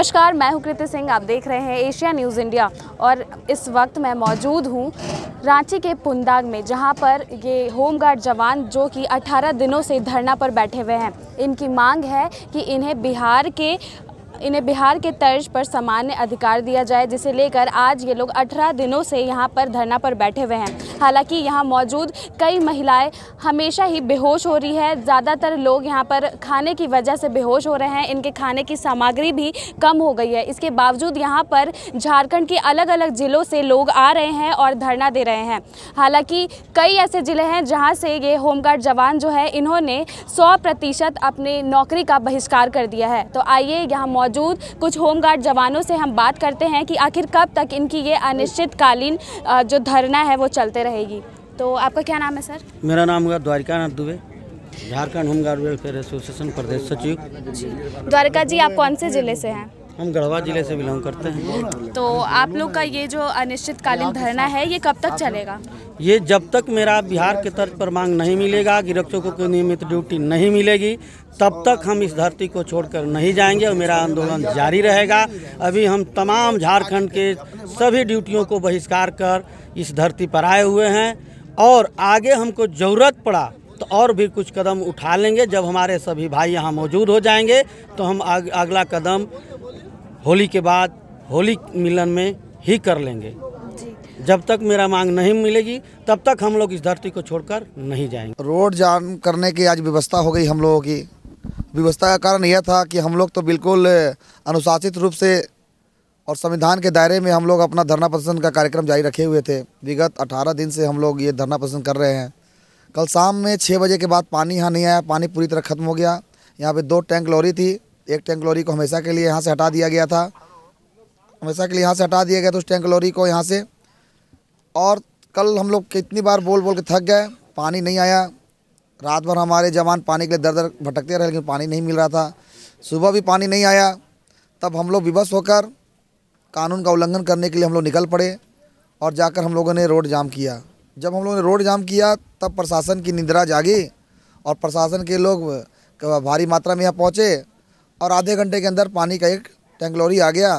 नमस्कार, मैं हूं कृति सिंह। आप देख रहे हैं एशिया न्यूज़ इंडिया और इस वक्त मैं मौजूद हूं रांची के पुंदाग में, जहां पर ये होमगार्ड जवान जो कि 18 दिनों से धरना पर बैठे हुए हैं। इनकी मांग है कि इन्हें बिहार के तर्ज पर सामान्य अधिकार दिया जाए, जिसे लेकर आज ये लोग 18 दिनों से यहाँ पर धरना पर बैठे हुए हैं। हालांकि यहाँ मौजूद कई महिलाएं हमेशा ही बेहोश हो रही है। ज़्यादातर लोग यहाँ पर खाने की वजह से बेहोश हो रहे हैं। इनके खाने की सामग्री भी कम हो गई है। इसके बावजूद यहाँ पर झारखंड के अलग अलग ज़िलों से लोग आ रहे हैं और धरना दे रहे हैं। हालांकि कई ऐसे ज़िले हैं जहाँ से ये होमगार्ड जवान जो है, इन्होंने 100% अपनी नौकरी का बहिष्कार कर दिया है। तो आइए यहाँ मौजूद कुछ होमगार्ड जवानों से हम बात करते हैं कि आखिर कब तक इनकी ये अनिश्चितकालीन जो धरना है वो चलते रहेगी। तो आपका क्या नाम है सर? मेरा नाम है Dwarikanath Dubey, Jharkhand home guard welfare association प्रदेश सचिव। द्वारिका जी, आप कौन से ज़िले से हैं? हम गढ़वा जिले से बिलोंग करते हैं। तो आप लोग का ये जो अनिश्चितकालीन धरना है ये कब तक चलेगा? ये जब तक मेरा बिहार के तर्ज पर मांग नहीं मिलेगा, गिरफ्तारों को नियमित ड्यूटी नहीं मिलेगी, तब तक हम इस धरती को छोड़कर नहीं जाएंगे और मेरा आंदोलन जारी रहेगा। अभी हम तमाम झारखंड के सभी ड्यूटियों को बहिष्कार कर इस धरती पर आए हुए हैं और आगे हमको ज़रूरत पड़ा तो और भी कुछ कदम उठा लेंगे। जब हमारे सभी भाई यहाँ मौजूद हो जाएंगे तो हम अगला कदम होली के बाद होली मिलन में ही कर लेंगे। जब तक मेरा मांग नहीं मिलेगी तब तक हम लोग इस धरती को छोड़कर नहीं जाएंगे। रोड जाम करने की आज व्यवस्था हो गई। हम लोगों की व्यवस्था का कारण यह था कि हम लोग तो बिल्कुल अनुशासित रूप से और संविधान के दायरे में हम लोग अपना धरना प्रदर्शन का कार्यक्रम जारी रखे हुए थे। विगत 18 दिन से हम लोग ये धरना प्रदर्शन कर रहे हैं। कल शाम में 6 बजे के बाद पानी यहाँ नहीं आया। पानी पूरी तरह ख़त्म हो गया। यहाँ पे 2 टैंक लॉरी थी। एक टैंक लॉरी को हमेशा के लिए यहाँ से हटा दिया गया था। हमेशा के लिए यहाँ से हटा दिया गया था उस टैंक लॉरी को यहाँ से। और कल हम लोग कितनी बार बोल बोल के थक गए, पानी नहीं आया। रात भर हमारे जवान पानी के लिए दर दर भटकते रहे, लेकिन पानी नहीं मिल रहा था। सुबह भी पानी नहीं आया। तब हम लोग विवश होकर कानून का उल्लंघन करने के लिए हम लोग निकल पड़े और जाकर हम लोगों ने रोड जाम किया। जब हम लोगों ने रोड जाम किया तब प्रशासन की निद्रा जागी और प्रशासन के लोग भारी मात्रा में यहाँ पहुँचे और आधे घंटे के अंदर पानी का एक टैंक लॉरी आ गया।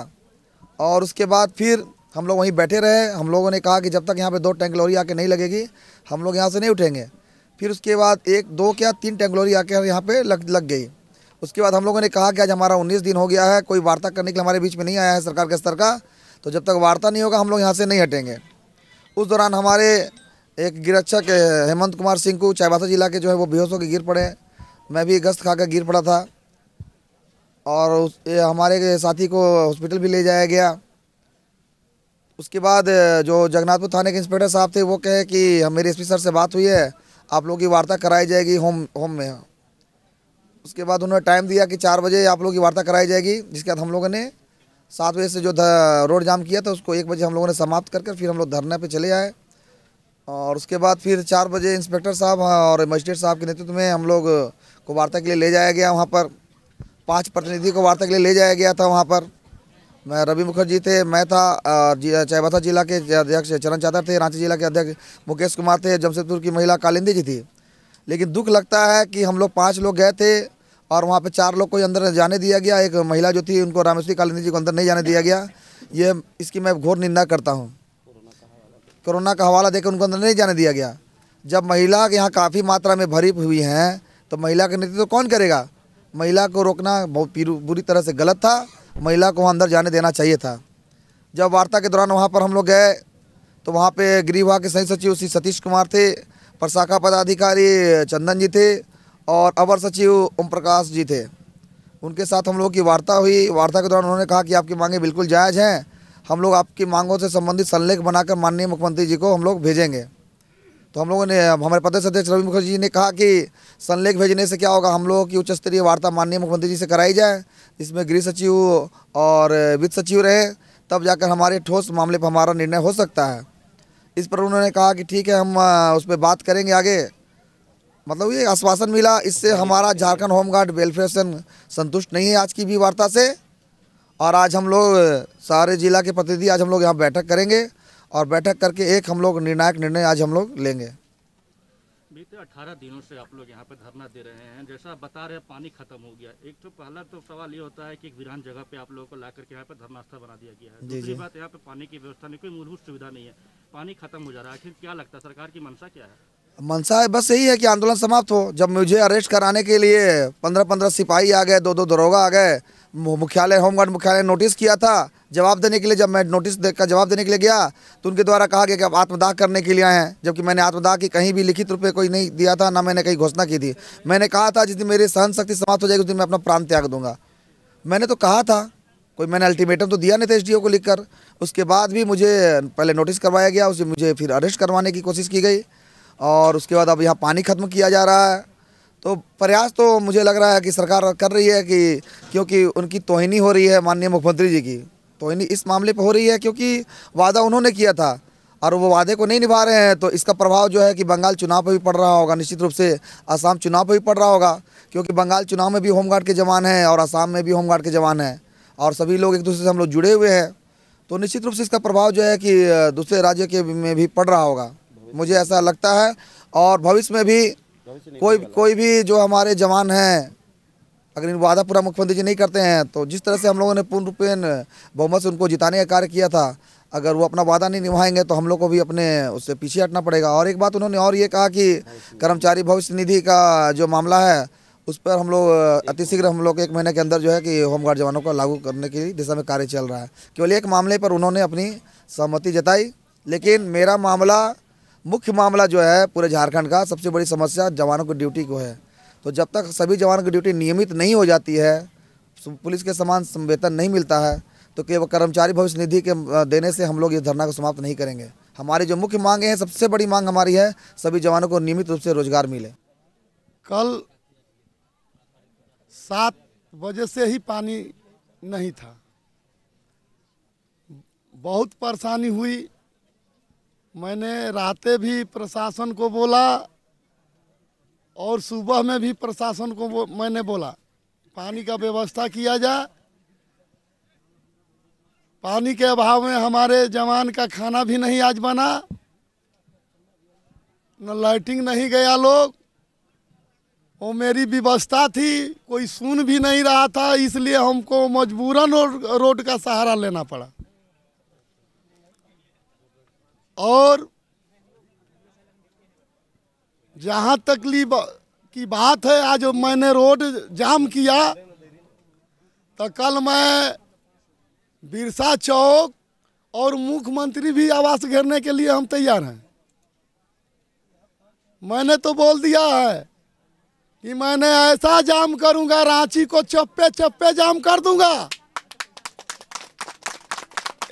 और उसके बाद फिर हम लोग वहीं बैठे रहे। हम लोगों ने कहा कि जब तक यहाँ पे 2 टैंक लॉरी आके नहीं लगेगी हम लोग यहाँ से नहीं उठेंगे। फिर उसके बाद 1, 2 क्या 3 टैंक लॉरी आके यहाँ पे लग गई। उसके बाद हम लोगों ने कहा कि आज हमारा 19 दिन हो गया है, कोई वार्ता करने के लिए हमारे बीच में नहीं आया है सरकार के स्तर का, तो जब तक वार्ता नहीं होगा हम लोग यहाँ से नहीं हटेंगे। उस दौरान हमारे एक गिरक्षक हेमंत कुमार सिंह को चाईबासा जिला के जो है वो बेहोश होकर गिर पड़े। मैं भी गश्त खाकर गिर पड़ा था और हमारे साथी को हॉस्पिटल भी ले जाया गया। उसके बाद जो जगन्नाथपुर थाने के इंस्पेक्टर साहब थे वो कहे कि मेरे एसपी सर से बात हुई है, आप लोगों की वार्ता कराई जाएगी होम में। उसके बाद उन्होंने टाइम दिया कि 4 बजे आप लोगों की वार्ता कराई जाएगी। जिसके बाद हम लोगों ने 7 बजे से जो रोड जाम किया था उसको 1 बजे हम लोगों ने समाप्त करके फिर हम लोग धरने पे चले आए। और उसके बाद फिर 4 बजे इंस्पेक्टर साहब और मजिस्ट्रेट साहब के नेतृत्व में हम लोग को वार्ता के लिए ले जाया गया। वहाँ पर 5 प्रतिनिधि को वार्ता के लिए ले जाया गया था। वहाँ पर मैं रवि मुखर्जी थे, मैं था, चाईबासा जिला के अध्यक्ष चरण चादर थे, रांची जिला के अध्यक्ष मुकेश कुमार थे, जमशेदपुर की महिला कालिंदी जी थी। लेकिन दुख लगता है कि हम लोग 5 लोग गए थे और वहाँ पे 4 लोग को अंदर जाने दिया गया। एक महिला जो थी उनको रामेश्वरी कालिंदी जी को अंदर नहीं जाने दिया गया। ये इसकी मैं घोर निंदा करता हूँ। कोरोना का हवाला देकर उनको अंदर नहीं जाने दिया गया। जब महिला यहाँ काफ़ी मात्रा में भरी हुई हैं तो महिला का नेतृत्व कौन करेगा? महिला को रोकना बहुत बुरी तरह से गलत था। महिला को अंदर जाने देना चाहिए था। जब वार्ता के दौरान वहाँ पर हम लोग गए तो वहाँ पे गृह विभाग के संयुक्त सचिव श्री सतीश कुमार थे, प्रशाखा पदाधिकारी चंदन जी थे और अवर सचिव ओम प्रकाश जी थे। उनके साथ हम लोग की वार्ता हुई। वार्ता के दौरान उन्होंने कहा कि आपकी मांगें बिल्कुल जायज़ हैं, हम लोग आपकी मांगों से संबंधित संलेख बनाकर माननीय मुख्यमंत्री जी को हम लोग भेजेंगे। तो हम लोगों ने, हमारे प्रदेश अध्यक्ष रवि मुखर्जी जी ने कहा कि संलेख भेजने से क्या होगा, हम लोगों की उच्च स्तरीय वार्ता माननीय मुख्यमंत्री जी से कराई जाए, इसमें गृह सचिव और वित्त सचिव रहे, तब जाकर हमारे ठोस मामले पर हमारा निर्णय हो सकता है। इस पर उन्होंने कहा कि ठीक है, हम उस पर बात करेंगे आगे। मतलब ये आश्वासन मिला। इससे हमारा झारखंड होमगार्ड वेलफेयर संतुष्ट नहीं है आज की भी वार्ता से। और आज हम लोग सारे जिला के प्रतिनिधि आज हम लोग यहाँ बैठक करेंगे और बैठक करके एक हम लोग निर्णायक निर्णय आज हम लोग लेंगे। बीते 18 दिनों से आप लोग यहाँ पे धरना दे रहे हैं, जैसा आप बता रहे हैं पानी खत्म हो गया। एक तो पहला तो सवाल ये होता है कि एक वीरान जगह पे आप लोगों को लाकर के यहाँ पे धरना स्थल बना दिया गया है। दूसरी बात, यहाँ पे पानी की व्यवस्था नहीं, कोई मूलभूत सुविधा नहीं है, पानी खत्म हो जा रहा है। आखिर क्या लगता है सरकार की मंशा क्या है? मंशा है बस यही है कि आंदोलन समाप्त हो। जब मुझे अरेस्ट कराने के लिए 15-15 सिपाही आ गए, 2-2 दरोगा आ गए, मुख्यालय होमगार्ड मुख्यालय नोटिस किया था जवाब देने के लिए। जब मैं नोटिस देकर जवाब देने के लिए गया तो उनके द्वारा कहा गया कि आप आत्मदाह करने के लिए आए हैं, जबकि मैंने आत्मदाह की कहीं भी लिखित रूप में कोई नहीं दिया था, ना मैंने कहीं घोषणा की थी। मैंने कहा था जिस दिन मेरी सहन शक्ति समाप्त हो जाएगी उस दिन मैं अपना प्राण त्याग दूंगा। मैंने तो कहा था, कोई मैंने अल्टीमेटम तो दिया नहीं था एसडीओ को लिखकर। उसके बाद भी मुझे पहले नोटिस करवाया गया, उसे मुझे फिर अरेस्ट करवाने की कोशिश की गई और उसके बाद अब यहाँ पानी खत्म किया जा रहा है। तो प्रयास तो मुझे लग रहा है कि सरकार कर रही है कि क्योंकि उनकी तोहिनी हो रही है, माननीय मुख्यमंत्री जी की तोहिनी इस मामले पर हो रही है क्योंकि वादा उन्होंने किया था और वो वादे को नहीं निभा रहे हैं। तो इसका प्रभाव जो है कि बंगाल चुनाव पर भी पड़ रहा होगा, निश्चित रूप से असम चुनाव पर भी पड़ रहा होगा, क्योंकि बंगाल चुनाव में भी होमगार्ड के जवान हैं और असम में भी होमगार्ड के जवान हैं और सभी लोग एक दूसरे से हम लोग जुड़े हुए हैं। तो निश्चित रूप से इसका प्रभाव जो है कि दूसरे राज्य के में भी पड़ रहा होगा, मुझे ऐसा लगता है। और भविष्य में भी कोई भी जो हमारे जवान हैं अगर इन वादा पूरा मुख्यमंत्री जी नहीं करते हैं तो जिस तरह से हम लोगों ने पूर्ण रूपेण बहुमत से उनको जिताने का कार्य किया था, अगर वो अपना वादा नहीं निभाएंगे तो हम लोग को भी अपने उससे पीछे हटना पड़ेगा। और एक बात उन्होंने और ये कहा कि कर्मचारी भविष्य निधि का जो मामला है उस पर हम लोग अतिशीघ्र हम लोग 1 महीने के अंदर जो है कि होमगार्ड जवानों को लागू करने की दिशा में कार्य चल रहा है। केवल एक मामले पर उन्होंने अपनी सहमति जताई, लेकिन मेरा मामला मुख्य मामला जो है पूरे झारखंड का सबसे बड़ी समस्या जवानों की ड्यूटी को है। तो जब तक सभी जवानों की ड्यूटी नियमित नहीं हो जाती है, पुलिस के समान वेतन नहीं मिलता है, तो केवल कर्मचारी भविष्य निधि के देने से हम लोग इस धरना को समाप्त नहीं करेंगे। हमारी जो मुख्य मांगे हैं, सबसे बड़ी मांग हमारी है सभी जवानों को नियमित रूप से रोजगार मिले। कल 7 बजे से ही पानी नहीं था, बहुत परेशानी हुई। मैंने रातें भी प्रशासन को बोला और सुबह में भी प्रशासन को मैंने बोला पानी का व्यवस्था किया जाए। पानी के अभाव में हमारे जवान का खाना भी नहीं आज बना, न लाइटिंग नहीं गया लोग, वो मेरी व्यवस्था थी, कोई सुन भी नहीं रहा था, इसलिए हमको मजबूरन रोड का सहारा लेना पड़ा। और जहाँ तकलीफ की बात है, आज मैंने रोड जाम किया तो कल मैं बिरसा चौक और मुख्यमंत्री भी आवास घेरने के लिए हम तैयार हैं। मैंने तो बोल दिया है कि मैंने ऐसा जाम करूंगा, रांची को चप्पे चप्पे जाम कर दूंगा।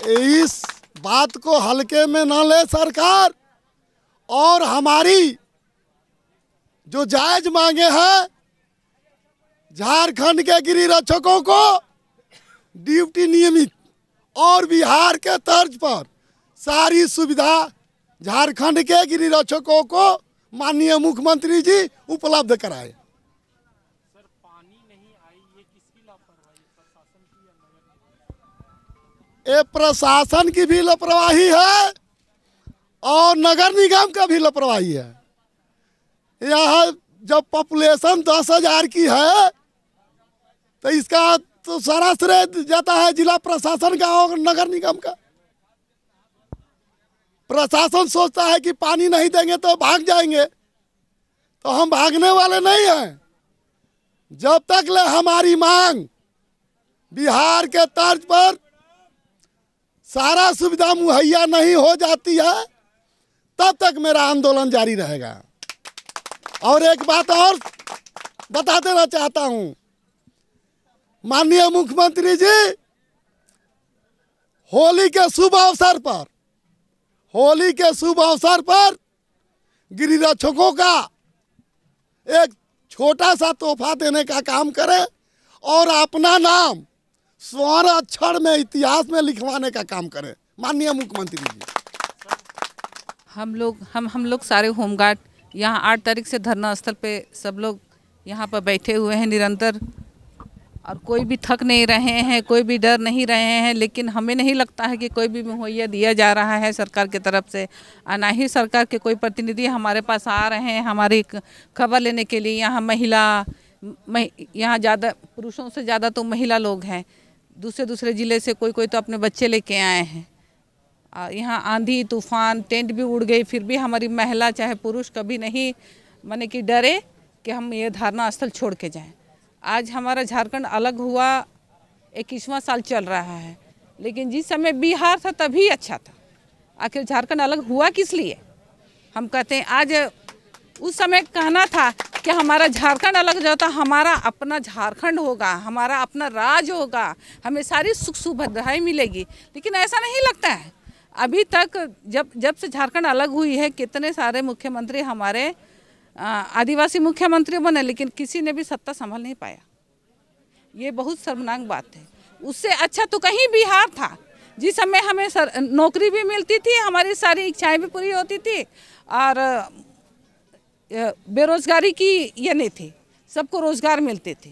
इस बात को हल्के में न ले सरकार, और हमारी जो जायज मांगे हैं, झारखंड के गिरिरक्षकों को ड्यूटी नियमित और बिहार के तर्ज पर सारी सुविधा झारखंड के गिरिरक्षकों को माननीय मुख्यमंत्री जी उपलब्ध कराए। सर, पानी नहीं आई, ये किसकी लापरवाही, प्रशासन की या नगर? ये प्रशासन की भी लापरवाही है और नगर निगम का भी लापरवाही है। यहाँ जब पॉपुलेशन 10,000 की है तो इसका तो सारा श्रेय जाता है जिला प्रशासन का और नगर निगम का। प्रशासन सोचता है कि पानी नहीं देंगे तो भाग जाएंगे, तो हम भागने वाले नहीं हैं। जब तक ले हमारी मांग बिहार के तर्ज पर सारा सुविधा मुहैया नहीं हो जाती है, तब तक मेरा आंदोलन जारी रहेगा। और एक बात और बता देना चाहता हूं, माननीय मुख्यमंत्री जी, होली के शुभ अवसर पर गिरिरक्षकों का एक छोटा सा तोहफा देने का काम करें और अपना नाम स्वर्ण अक्षर में इतिहास में लिखवाने का काम करें। माननीय मुख्यमंत्री जी, हम लोग सारे होमगार्ड यहाँ 8 तारीख से धरना स्थल पे सब लोग यहाँ पर बैठे हुए हैं निरंतर। और कोई भी थक नहीं रहे हैं, कोई भी डर नहीं रहे हैं। लेकिन हमें नहीं लगता है कि कोई भी मुहैया दिया जा रहा है सरकार की तरफ से, और ना ही सरकार के कोई प्रतिनिधि हमारे पास आ रहे हैं हमारी खबर लेने के लिए। यहाँ ज़्यादा पुरुषों से ज़्यादा तो महिला लोग हैं, दूसरे ज़िले से कोई तो अपने बच्चे लेके आए हैं। यहाँ आंधी तूफान टेंट भी उड़ गई, फिर भी हमारी महिला चाहे पुरुष कभी नहीं माने कि डरे कि हम ये धरना स्थल छोड़ के जाएं। आज हमारा झारखंड अलग हुआ 21वां साल चल रहा है, लेकिन जिस समय बिहार था तभी अच्छा था। आखिर झारखंड अलग हुआ किस लिए? हम कहते हैं आज उस समय कहना था कि हमारा झारखंड अलग जाता, हमारा अपना झारखंड होगा, हमारा अपना राज होगा, हमें सारी सुख सुविधाएं मिलेगी। लेकिन ऐसा नहीं लगता है। अभी तक जब से झारखंड अलग हुई है, कितने सारे मुख्यमंत्री हमारे आदिवासी मुख्यमंत्री बने, लेकिन किसी ने भी सत्ता संभाल नहीं पाया। ये बहुत शर्मनाक बात है। उससे अच्छा तो कहीं बिहार था, जिस समय हमें नौकरी भी मिलती थी, हमारी सारी इच्छाएं भी पूरी होती थी, और बेरोजगारी की ये नहीं थी, सबको रोजगार मिलते थे।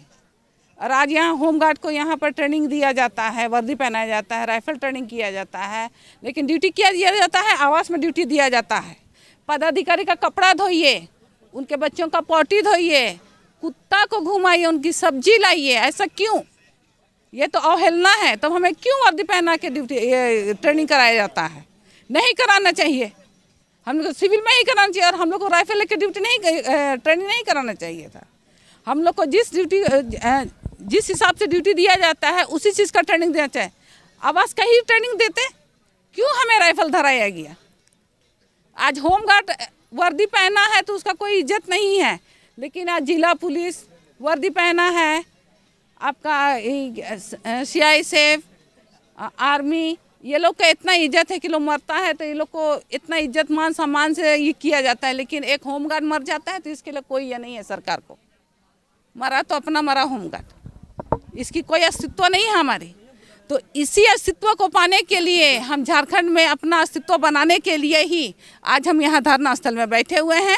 और आज यहाँ होमगार्ड को यहाँ पर ट्रेनिंग दिया जाता है, वर्दी पहनाया जाता है, राइफल ट्रेनिंग किया जाता है, लेकिन ड्यूटी क्या दिया जाता है? आवास में ड्यूटी दिया जाता है। पदाधिकारी का कपड़ा धोइए, उनके बच्चों का पोटी धोइए, कुत्ता को घुमाइए, उनकी सब्जी लाइए। ऐसा क्यों? ये तो अवहेलना है। तो हमें क्यों वर्दी पहना के ड्यूटी ट्रेनिंग कराया जाता है? नहीं कराना चाहिए। हम लोग सिविल में ही कराना चाहिए, और हम लोग को राइफल लेकर ड्यूटी नहीं ट्रेनिंग नहीं कराना चाहिए था। हम लोग को जिस हिसाब से ड्यूटी दिया जाता है उसी चीज़ का ट्रेनिंग देना चाहिए। आवास का ही ट्रेनिंग देते, क्यों हमें राइफल धराया गया? आज होमगार्ड वर्दी पहना है तो उसका कोई इज्जत नहीं है, लेकिन आज जिला पुलिस वर्दी पहना है, आपका CISF आर्मी, ये लोग का इतना इज्जत है कि लोग मरता है तो ये लोग को इतना इज्जत मान सम्मान से ये किया जाता है। लेकिन एक होमगार्ड मर जाता है तो इसके लिए कोई ये नहीं है सरकार को। मरा तो अपना मरा होमगार्ड, इसकी कोई अस्तित्व नहीं है हमारी। तो इसी अस्तित्व को पाने के लिए हम झारखंड में अपना अस्तित्व बनाने के लिए ही आज हम यहाँ धरना स्थल में बैठे हुए हैं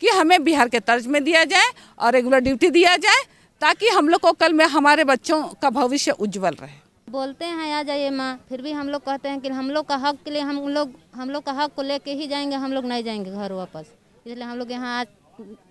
कि हमें बिहार के तर्ज में दिया जाए और रेगुलर ड्यूटी दिया जाए, ताकि हम लोग को कल में हमारे बच्चों का भविष्य उज्जवल रहे। बोलते हैं आ जाइए माँ, फिर भी हम लोग कहते हैं कि हम लोग का हक के लिए हम लोग का हक को लेके ही जाएंगे, हम लोग नहीं जाएंगे घर वापस। इसलिए हम लोग यहाँ आज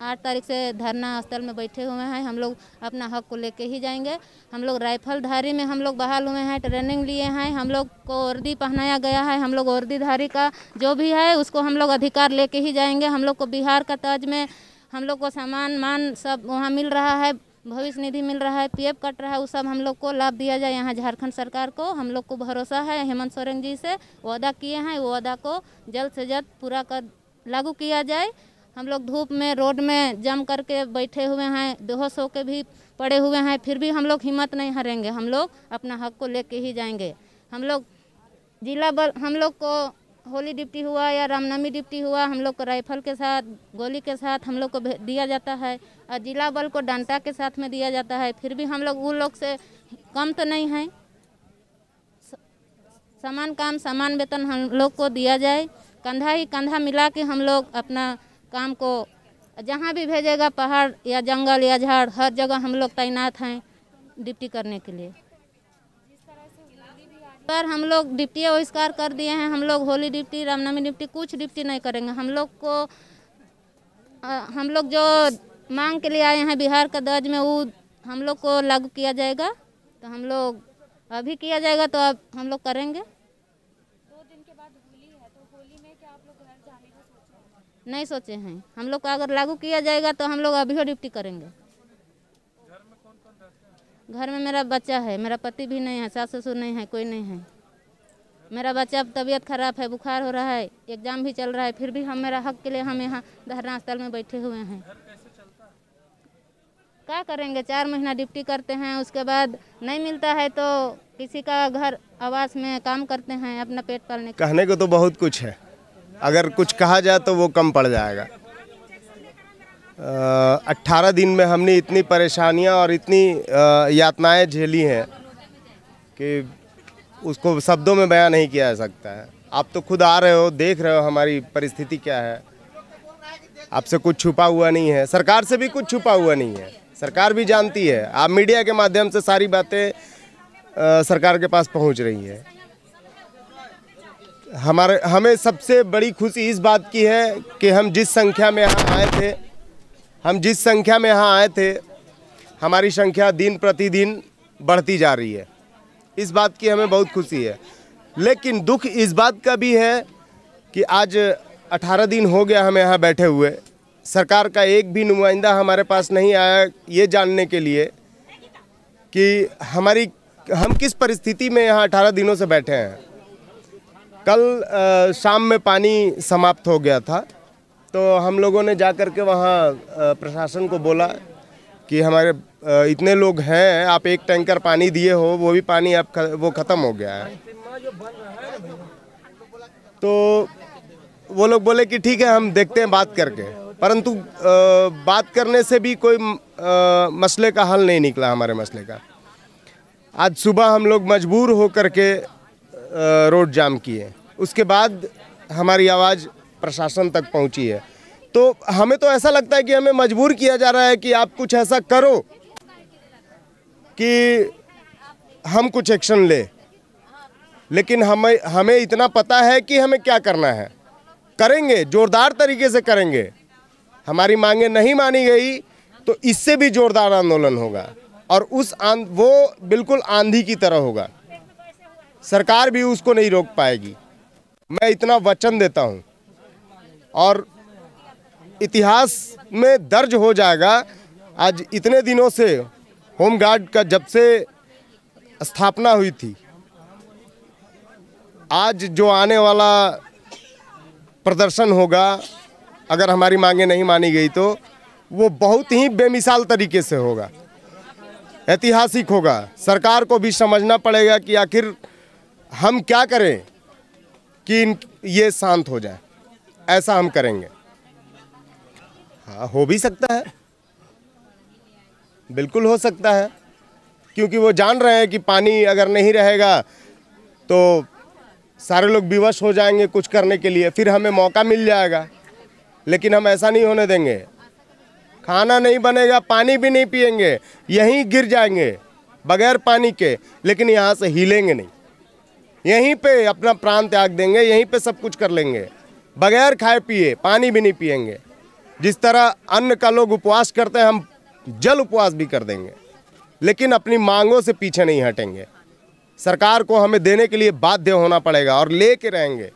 8 तारीख से धरना स्थल में बैठे हुए हैं। हम लोग अपना हक को लेके ही जाएंगे। हम लोग राइफलधारी में हम लोग बहाल हुए हैं, ट्रेनिंग लिए हैं, हम लोग को वर्दी पहनाया गया है। हम लोग वर्दीधारी का जो भी है उसको हम लोग अधिकार लेके ही जाएंगे। हम लोग को बिहार का तर्ज में हम लोग को सम्मान मान सब वहाँ मिल रहा है, भविष्य निधि मिल रहा है, PF कट रहा है, वो सब हम लोग को लाभ दिया जाए। यहाँ झारखंड सरकार को हम लोग को भरोसा है, हेमंत सोरेन जी से वादा किए हैं, वो वादा को जल्द से जल्द पूरा कर लागू किया जाए। हम लोग धूप में रोड में जम करके बैठे हुए हैं, बेहोश होकर भी पड़े हुए हैं, फिर भी हम लोग हिम्मत नहीं हारेंगे। हम लोग अपना हक को लेके ही जाएंगे। हम लोग जिला बल, हम लोग को होली ड्यूटी हुआ या रामनवमी ड्यूटी हुआ, हम लोग को राइफल के साथ गोली के साथ हम लोग को दिया जाता है, और जिला बल को डंडा के साथ में दिया जाता है। फिर भी हम लोग उन लोग से कम तो नहीं हैं। समान काम समान वेतन हम लोग को दिया जाए। कंधा ही कंधा मिला के हम लोग अपना काम को जहाँ भी भेजेगा, पहाड़ या जंगल या झाड़, हर जगह हम लोग तैनात हैं ड्यूटी करने के लिए। पर हम लोग ड्यूटी बहिष्कार कर दिए हैं। हम लोग होली ड्यूटी रामनवमी ड्यूटी कुछ ड्यूटी नहीं करेंगे। हम लोग जो मांग के लिए आए हैं बिहार का दर्ज में, वो हम लोग को लागू किया जाएगा। तो हम लोग अभी किया जाएगा तो अब हम लोग करेंगे। 2 दिन के बाद होली है, तो होली में क्या आप लोग घर जाने का सोच रहे हैं? नहीं सोचे हैं। हम लोग को अगर लागू किया जाएगा तो हम लोग अभी ड्यूटी करेंगे। घर में मेरा बच्चा है, मेरा पति भी नहीं है, सास ससुर नहीं है, कोई नहीं है। मेरा बच्चा तबीयत खराब है, बुखार हो रहा है, एग्जाम भी चल रहा है, फिर भी हम मेरा हक के लिए हम यहाँ धरना स्थल में बैठे हुए हैं। क्या करेंगे? 4 महीना ड्यूटी करते हैं, उसके बाद नहीं मिलता है तो किसी का घर आवास में काम करते हैं अपना पेट पालने। कहने को तो बहुत कुछ है, अगर कुछ कहा जाए तो वो कम पड़ जाएगा। 18 दिन में हमने इतनी परेशानियां और इतनी यातनाएं झेली हैं कि उसको शब्दों में बयां नहीं किया जा सकता है। आप तो खुद आ रहे हो, देख रहे हो हमारी परिस्थिति क्या है। आपसे कुछ छुपा हुआ नहीं है, सरकार से भी कुछ छुपा हुआ नहीं है। सरकार भी जानती है। आप मीडिया के माध्यम से सारी बातें सरकार के पास पहुंच रही है। हमें सबसे बड़ी खुशी इस बात की है कि हम जिस संख्या में यहाँ आए थे, हमारी संख्या दिन प्रतिदिन बढ़ती जा रही है। इस बात की हमें बहुत खुशी है। लेकिन दुख इस बात का भी है कि आज 18 दिन हो गया हमें यहाँ बैठे हुए, सरकार का एक भी नुमाइंदा हमारे पास नहीं आया ये जानने के लिए कि हम किस परिस्थिति में यहाँ 18 दिनों से बैठे हैं। कल शाम में पानी समाप्त हो गया था, तो हम लोगों ने जा कर के वहाँ प्रशासन को बोला कि हमारे इतने लोग हैं, आप एक टैंकर पानी दिए हो, वो भी पानी अब वो ख़त्म हो गया है। तो वो लोग बोले कि ठीक है, हम देखते हैं बात करके। परंतु बात करने से भी कोई मसले का हल नहीं निकला हमारे मसले का। आज सुबह हम लोग मजबूर हो करके रोड जाम किए, उसके बाद हमारी आवाज़ प्रशासन तक पहुंची है। तो हमें तो ऐसा लगता है कि हमें मजबूर किया जा रहा है कि आप कुछ ऐसा करो कि हम कुछ एक्शन ले। लेकिन हमें इतना पता है कि हमें क्या करना है, करेंगे, जोरदार तरीके से करेंगे। हमारी मांगे नहीं मानी गई तो इससे भी जोरदार आंदोलन होगा और वो बिल्कुल आंधी की तरह होगा। सरकार भी उसको नहीं रोक पाएगी, मैं इतना वचन देता हूं। और इतिहास में दर्ज हो जाएगा। आज इतने दिनों से होमगार्ड का जब से स्थापना हुई थी, आज जो आने वाला प्रदर्शन होगा, अगर हमारी मांगे नहीं मानी गई तो वो बहुत ही बेमिसाल तरीके से होगा, ऐतिहासिक होगा। सरकार को भी समझना पड़ेगा कि आखिर हम क्या करें कि ये शांत हो जाए। ऐसा हम करेंगे। हाँ, हो भी सकता है, बिल्कुल हो सकता है, क्योंकि वो जान रहे हैं कि पानी अगर नहीं रहेगा तो सारे लोग विवश हो जाएंगे कुछ करने के लिए, फिर हमें मौका मिल जाएगा। लेकिन हम ऐसा नहीं होने देंगे। खाना नहीं बनेगा, पानी भी नहीं पिएंगे, यहीं गिर जाएंगे बगैर पानी के, लेकिन यहाँ से हिलेंगे नहीं। यहीं पे अपना प्राण त्याग देंगे, यहीं पे सब कुछ कर लेंगे, बगैर खाए पिए, पानी भी नहीं पिएंगे। जिस तरह अन्न का लोग उपवास करते हैं, हम जल उपवास भी कर देंगे, लेकिन अपनी मांगों से पीछे नहीं हटेंगे। सरकार को हमें देने के लिए बाध्य होना पड़ेगा और लेके रहेंगे।